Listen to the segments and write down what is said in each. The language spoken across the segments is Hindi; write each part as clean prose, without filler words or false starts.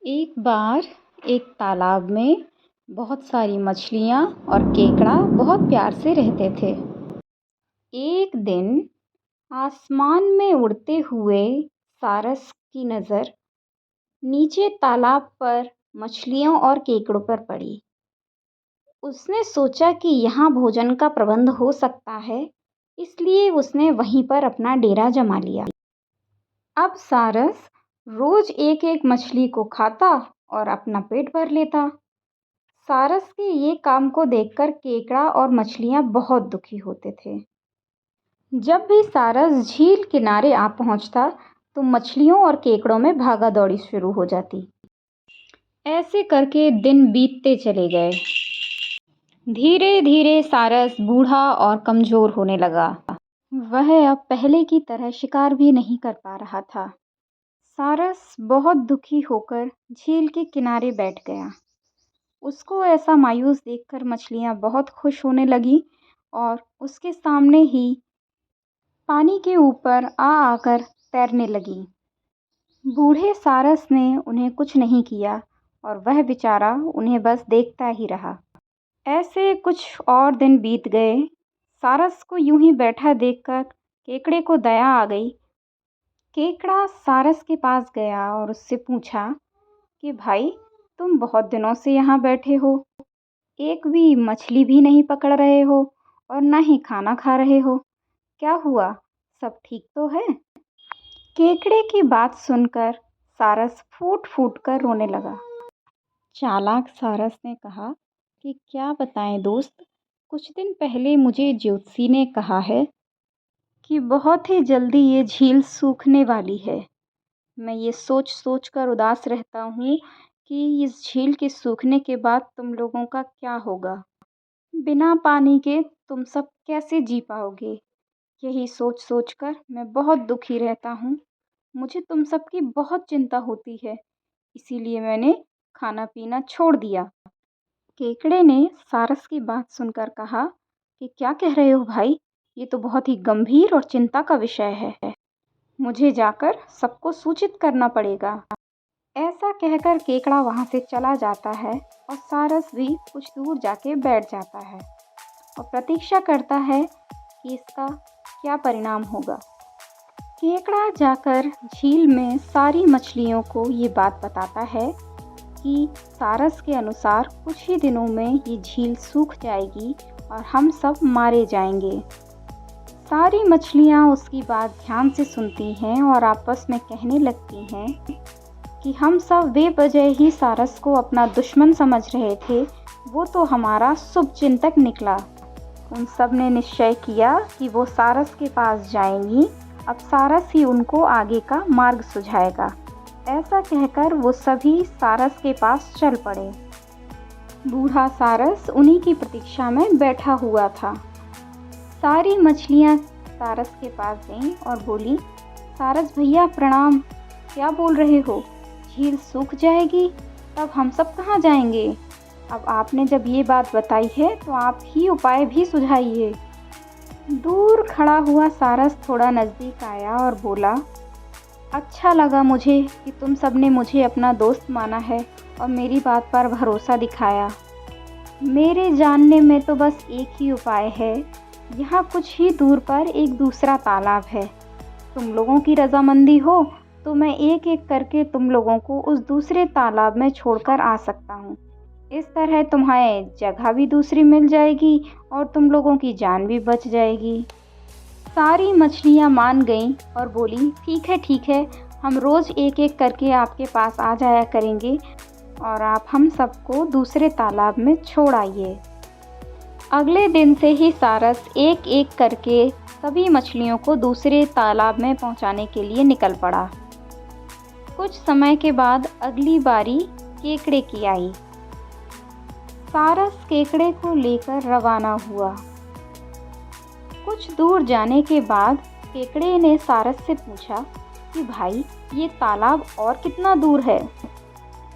एक बार एक तालाब में बहुत सारी मछलियाँ और केकड़ा बहुत प्यार से रहते थे। एक दिन आसमान में उड़ते हुए सारस की नज़र नीचे तालाब पर मछलियों और केकड़ों पर पड़ी। उसने सोचा कि यहाँ भोजन का प्रबंध हो सकता है, इसलिए उसने वहीं पर अपना डेरा जमा लिया। अब सारस रोज एक एक मछली को खाता और अपना पेट भर लेता। सारस के ये काम को देखकर केकड़ा और मछलियाँ बहुत दुखी होते थे। जब भी सारस झील किनारे आ पहुँचता तो मछलियों और केकड़ों में भागा दौड़ी शुरू हो जाती। ऐसे करके दिन बीतते चले गए। धीरे धीरे सारस बूढ़ा और कमज़ोर होने लगा। वह अब पहले की तरह शिकार भी नहीं कर पा रहा था। सारस बहुत दुखी होकर झील के किनारे बैठ गया। उसको ऐसा मायूस देखकर मछलियाँ बहुत खुश होने लगी और उसके सामने ही पानी के ऊपर आकर तैरने लगी। बूढ़े सारस ने उन्हें कुछ नहीं किया और वह बेचारा उन्हें बस देखता ही रहा। ऐसे कुछ और दिन बीत गए। सारस को यूं ही बैठा देखकर केकड़े को दया आ गई। केकड़ा सारस के पास गया और उससे पूछा कि भाई, तुम बहुत दिनों से यहाँ बैठे हो, एक भी मछली भी नहीं पकड़ रहे हो और ना ही खाना खा रहे हो, क्या हुआ? सब ठीक तो है? केकड़े की बात सुनकर सारस फूट फूट कर रोने लगा। चालाक सारस ने कहा कि क्या बताएं दोस्त, कुछ दिन पहले मुझे ज्योतिषी ने कहा है कि बहुत ही जल्दी ये झील सूखने वाली है। मैं ये सोच सोच कर उदास रहता हूँ कि इस झील के सूखने के बाद तुम लोगों का क्या होगा। बिना पानी के तुम सब कैसे जी पाओगे? यही सोच सोच कर मैं बहुत दुखी रहता हूँ। मुझे तुम सब की बहुत चिंता होती है, इसीलिए मैंने खाना पीना छोड़ दिया। केकड़े ने सारस की बात सुनकर कहा कि क्या कह रहे हो भाई, ये तो बहुत ही गंभीर और चिंता का विषय है। मुझे जाकर सबको सूचित करना पड़ेगा। ऐसा कहकर केकड़ा वहाँ से चला जाता है और सारस भी कुछ दूर जाके बैठ जाता है और प्रतीक्षा करता है कि इसका क्या परिणाम होगा। केकड़ा जाकर झील में सारी मछलियों को ये बात बताता है कि सारस के अनुसार कुछ ही दिनों में ये झील सूख जाएगी और हम सब मारे जाएंगे। सारी मछलियाँ उसकी बात ध्यान से सुनती हैं और आपस में कहने लगती हैं कि हम सब बेवजह ही सारस को अपना दुश्मन समझ रहे थे, वो तो हमारा शुभचिंतक निकला। उन सब ने निश्चय किया कि वो सारस के पास जाएंगी। अब सारस ही उनको आगे का मार्ग सुझाएगा। ऐसा कहकर वो सभी सारस के पास चल पड़े। बूढ़ा सारस उन्हीं की प्रतीक्षा में बैठा हुआ था। सारी मछलियाँ सारस के पास गईं और बोली, सारस भैया प्रणाम, क्या बोल रहे हो? झील सूख जाएगी, तब हम सब कहाँ जाएंगे? अब आपने जब ये बात बताई है तो आप ही उपाय भी सुझाइए। दूर खड़ा हुआ सारस थोड़ा नज़दीक आया और बोला, अच्छा लगा मुझे कि तुम सब ने मुझे अपना दोस्त माना है और मेरी बात पर भरोसा दिखाया। मेरे जानने में तो बस एक ही उपाय है। यहाँ कुछ ही दूर पर एक दूसरा तालाब है। तुम लोगों की रजामंदी हो तो मैं एक एक करके तुम लोगों को उस दूसरे तालाब में छोड़कर आ सकता हूँ। इस तरह तुम्हें जगह भी दूसरी मिल जाएगी और तुम लोगों की जान भी बच जाएगी। सारी मछलियाँ मान गईं और बोली, ठीक है, हम रोज़ एक एक करके आपके पास आ जाया करेंगे और आप हम सबको दूसरे तालाब में छोड़ आइए। अगले दिन से ही सारस एक एक करके सभी मछलियों को दूसरे तालाब में पहुंचाने के लिए निकल पड़ा। कुछ समय के बाद अगली बारी केकड़े की आई। सारस केकड़े को लेकर रवाना हुआ। कुछ दूर जाने के बाद केकड़े ने सारस से पूछा कि भाई, ये तालाब और कितना दूर है?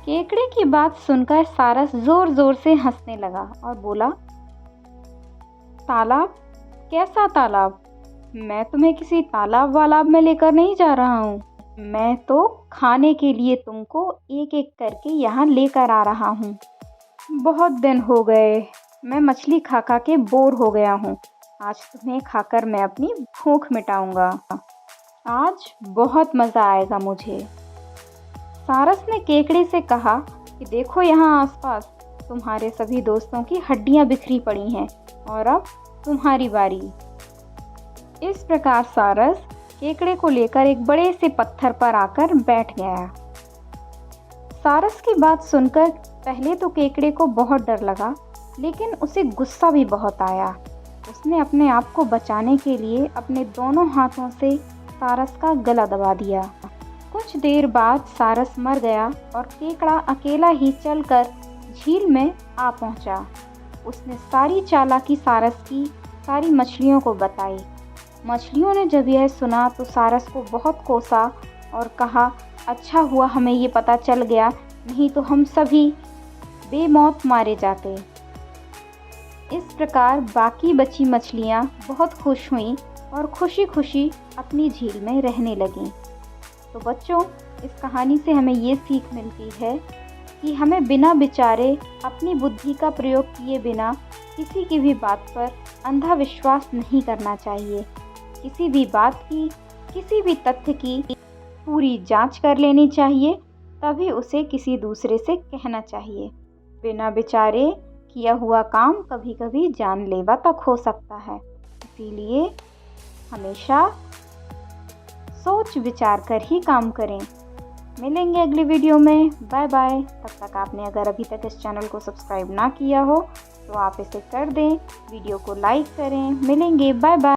केकड़े की बात सुनकर सारस जोर जोर से हंसने लगा और बोला, तालाब? कैसा तालाब? मैं तुम्हें किसी तालाब वालाब में लेकर नहीं जा रहा हूँ। मैं तो खाने के लिए तुमको एक एक करके यहाँ लेकर आ रहा हूँ। बहुत दिन हो गए, मैं मछली खा खा के बोर हो गया हूँ। आज तुम्हें खाकर मैं अपनी भूख मिटाऊंगा। आज बहुत मज़ा आएगा मुझे। सारस ने केकड़े से कहा कि देखो यहाँ आसपास तुम्हारे सभी दोस्तों की हड्डियाँ बिखरी पड़ी हैं और अब तुम्हारी बारी। इस प्रकार सारस केकड़े को लेकर एक बड़े से पत्थर पर आकर बैठ गया। सारस की बात सुनकर पहले तो केकड़े को बहुत डर लगा, लेकिन उसे गुस्सा भी बहुत आया। उसने अपने आप को बचाने के लिए अपने दोनों हाथों से सारस का गला दबा दिया। कुछ देर बाद सारस मर गया और केकड़ा अकेला ही चलकर झील में आ पहुंचा। उसने सारी चालाकी सारस की सारी मछलियों को बताई। मछलियों ने जब यह सुना तो सारस को बहुत कोसा और कहा, अच्छा हुआ हमें ये पता चल गया, नहीं तो हम सभी बेमौत मारे जाते। इस प्रकार बाकी बची मछलियाँ बहुत खुश हुईं और खुशी खुशी अपनी झील में रहने लगीं। तो बच्चों, इस कहानी से हमें ये सीख मिलती है कि हमें बिना विचारे अपनी बुद्धि का प्रयोग किए बिना किसी की भी बात पर अंधा विश्वास नहीं करना चाहिए। किसी भी बात की, किसी भी तथ्य की पूरी जांच कर लेनी चाहिए, तभी उसे किसी दूसरे से कहना चाहिए। बिना विचारे किया हुआ काम कभी कभी जानलेवा तक हो सकता है। इसीलिए हमेशा सोच विचार कर ही काम करें। मिलेंगे अगली वीडियो में। Bye bye. तब तक आपने अगर अभी तक इस चैनल को सब्सक्राइब ना किया हो तो आप इसे कर दें, वीडियो को लाइक करें। मिलेंगे, बाय बाय।